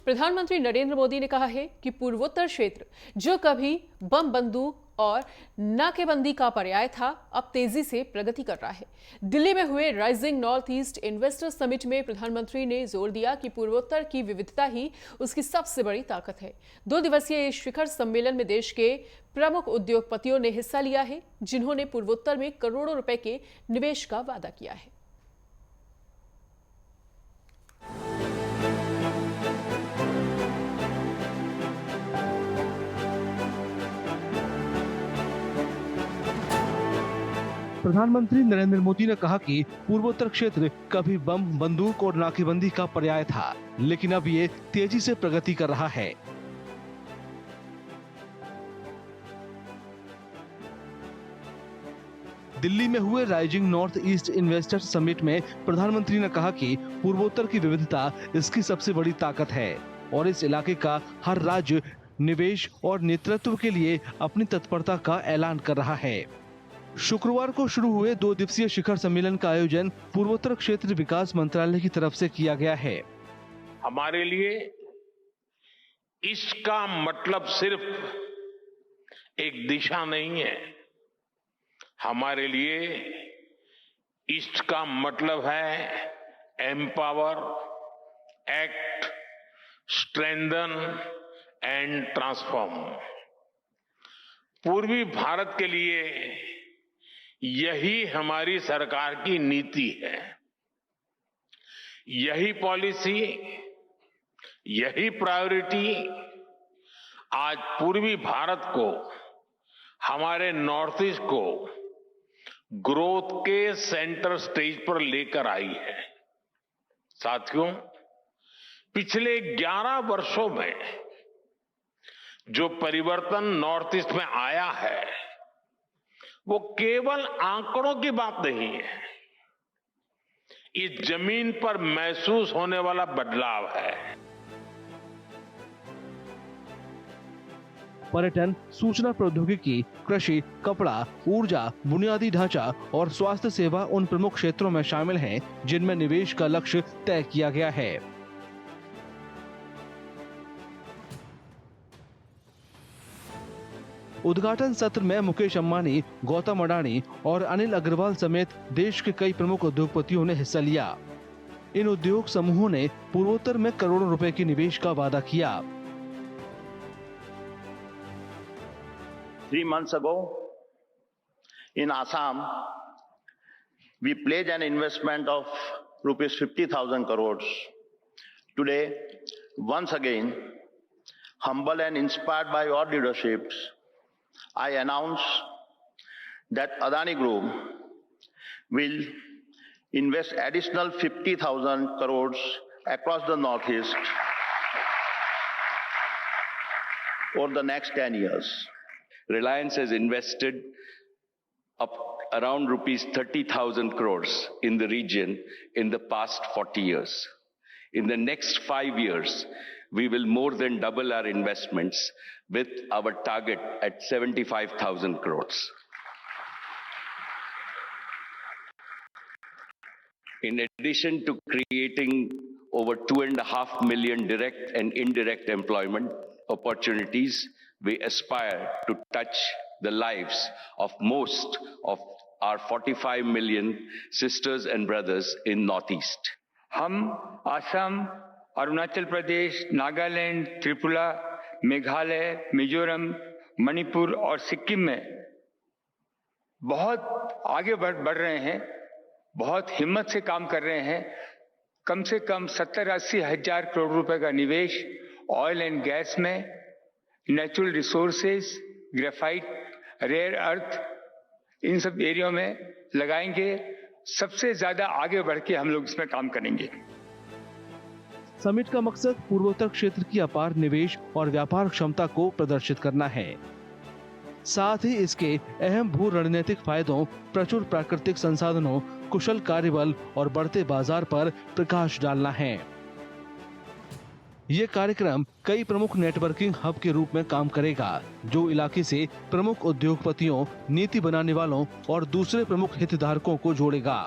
प्रधानमंत्री नरेंद्र मोदी ने कहा है कि पूर्वोत्तर क्षेत्र जो कभी बम बंदूक और नाकेबंदी का पर्याय था, अब तेजी से प्रगति कर रहा है। दिल्ली में हुए rising north east investors summit में प्रधानमंत्री ने जोर दिया कि पूर्वोत्तर की विविधता ही उसकी सबसे बड़ी ताकत है। 2 दिवसीय इस शिखर सम्मेलन में देश के प्रमुख उद्योगपतियों ने हिस्सा लिया है, जिन्होंने पूर्वोत्तर में करोड़ों रुपए के निवेश का वादा किया है। प्रधानमंत्री नरेंद्र मोदी ने कहा कि पूर्वोत्तर क्षेत्र कभी बम बंदूक और नाकेबंदी का पर्याय था, लेकिन अब ये तेजी से प्रगति कर रहा है। दिल्ली में हुए rising north east investors summit में प्रधानमंत्री ने कहा कि पूर्वोत्तर की विविधता इसकी सबसे बड़ी ताकत है और इस इलाके का हर राज्य निवेश और नेतृत्व के लिए अपनी तत्परता का ऐलान कर रहा है। शुक्रवार को शुरू हुए 2 दिवसीय शिखर सम्मेलन का आयोजन पूर्वोत्तर क्षेत्र विकास मंत्रालय की तरफ से किया गया है। हमारे लिए इसका मतलब सिर्फ एक दिशा नहीं है, हमारे लिए ईस्ट का मतलब है empower, act, strengthen and transform. पूर्वी भारत के लिए यही हमारी सरकार की नीति है। यही पॉलिसी, यही प्रायोरिटी आज पूर्वी भारत को, हमारे नॉर्थ ईस्ट को ग्रोथ के सेंटर स्टेज पर लेकर आई है। साथियों, पिछले 11 वर्षों में जो परिवर्तन नॉर्थ ईस्ट में आया है, वो केवल आंकड़ों की बात नहीं है, इस जमीन पर महसूस होने वाला बदलाव है। पर्यटन, सूचना प्रौद्योगिकी, कृषि, कपड़ा, ऊर्जा, बुनियादी ढांचा और स्वास्थ्य सेवा उन प्रमुख क्षेत्रों में शामिल हैं जिनमें निवेश का लक्ष्य तय किया गया है। उद्घाटन सत्र में मुकेश अंबानी, गौतम अडानी और अनिल अग्रवाल समेत देश के कई प्रमुख उद्योगपतियों ने हिस्सा लिया। इन उद्योग समूहों ने पूर्वोत्तर में करोड़ों रुपए के निवेश का वादा किया। 3 months ago, in Assam, we pledged an investment of rupees 50,000 crores. Today, once again, humble and inspired by your leaderships, I announce that Adani Group will invest additional 50,000 crores across the Northeast over the next 10 years. Reliance has invested up around rupees 30,000 crores in the region in the past 40 years. In the next 5 years, we will more than double our investments with our target at 75,000 crores. In addition to creating over 2.5 million direct and indirect employment opportunities, we aspire to touch the lives of most of our 45 million sisters and brothers in Northeast. हम असम, अरुणाचल प्रदेश, नागालैंड, त्रिपुरा, मेघालय, मिजोरम, मणिपुर और सिक्किम में बहुत आगे बढ़ रहे हैं, बहुत हिम्मत से काम कर रहे हैं। कम से कम 70-80 हजार करोड़ रुपए का निवेश ऑयल एंड गैस में, natural resources, graphite, rare earth, इन सब एरिया में लगाएंगे। सबसे ज्यादा आगे बढ़ के हम लोग इसमें काम करेंगे। समिट का मकसद पूर्वोत्तर क्षेत्र की अपार निवेश और व्यापार क्षमता को प्रदर्शित करना है। साथ ही इसके अहम भू रणनीतिक फायदों, प्रचुर प्राकृतिक संसाधनों, कुशल कार्यबल और बढ़ते बाजार पर प्रकाश डालना है। ये कार्यक्रम कई प्रमुख नेटवर्किंग हब के रूप में काम करेगा, जो इलाके से प्रमुख उद्योगपतियों, नीति बनाने वालों और दूसरे प्रमुख हितधारकों को जोड़ेगा।